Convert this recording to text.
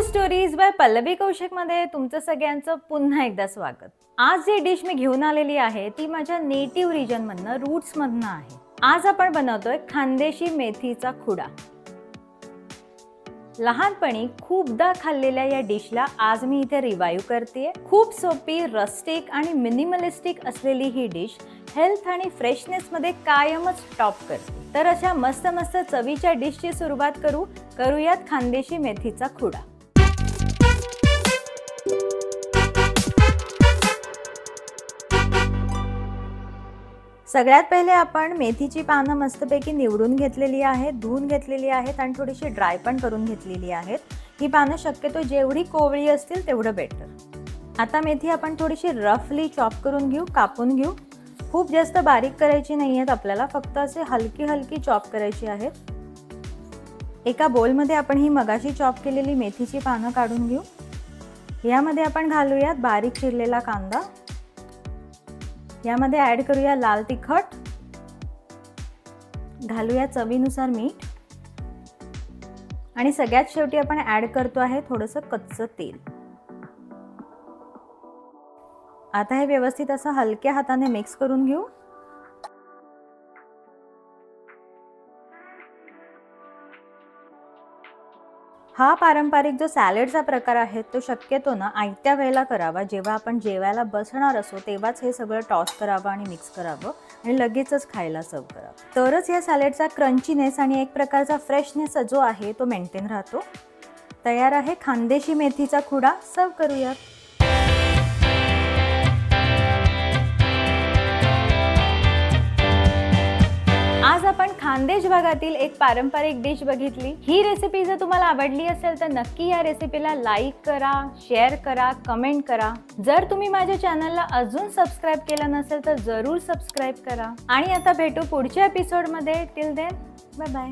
Stories bye Pallavi Kaushik मध्ये तुमचं सगळ्यांचं पुन्हा एकदा स्वागत। आज जी डिश मी घेऊन आलेली आहे ती माझ्या नेटिव्ह रिजन मधनं रूट्स मधनं आहे। आज आपण बनवतोय खानदेशी मेथीचा खुडा। लहानपणी खूपदा खाल्लेल्या या डिशला आज मी इथे रिवाइव करतेय। खूप सोपी, रस्टिक आणि मिनिमलिस्टिक असलेली ही डिश हेल्थ आणि फ्रेशनेस मध्ये कायमच टॉप करते। तर अशा मस्त मस्त चवीच्या डिशची सुरुवात करूयात खानदेशी मेथीचा खुडा। सगळ्यात पहिले आपण मेथीची पानं मस्तपैकी निवडून घेतलेली आहेत, धुवून घेतलेली आहेत आणि थोडीशी ड्राय पण करून घेतलेली आहेत। ही पानं शक्यतो जेवढी कोवळी असतील तेवढं बेटर। आता मेथी आपण थोडीशी रफली चॉप करून घेऊ, कापून घेऊ। खूप जास्त बारीक करायची नाहीयेत आपल्याला, फक्त असे हलकी हलकी चॉप करायची आहेत। एका बोल मध्ये आपण ही मगाशी चॉप केलेली मेथीची पानं काढून घेऊ। यामध्ये आपण घालूयात बारीक चिरलेला कांदा। यामध्ये ऍड करूया लाल तिखट, घालूया चवीनुसार मीठ आणि सगळ्यात शेवटी आपण ऍड करतो आहे थोडंसं कच्चं तेल। आता हे व्यवस्थित असं हलक्या हाताने मिक्स करून घेऊ। हा पारंपरिक जो सॅलडचा प्रकार आहे तो शक्यतो ना आयत्या वेळेला करावा, जेव्हा आपण जेवायला बसणार असो तेव्हाच हे सगळं टॉस करावं आणि मिक्स करावं आणि लगेचच खायला सर्व करावं। तरच या सॅलडचा क्रंचीनेस आणि एक प्रकारचा फ्रेशनेस जो आहे तो मेंटेन राहतो। तयार आहे खानदेशी मेथीचा खुडा, सर्व करूयात। आज आपण खानदेश भागातील एक पारंपरिक डिश बघितली। ही रेसिपी जर तुम्हाला आवडली असेल तर नक्की या रेसिपीला लाईक करा, शेअर करा, कमेंट करा। जर तुम्ही माझ्या चॅनलला अजून सबस्क्राइब केलं नसेल तर जरूर सबस्क्राइब करा। आणि आता भेटू पुढच्या एपिसोड मध्ये। Till then bye bye.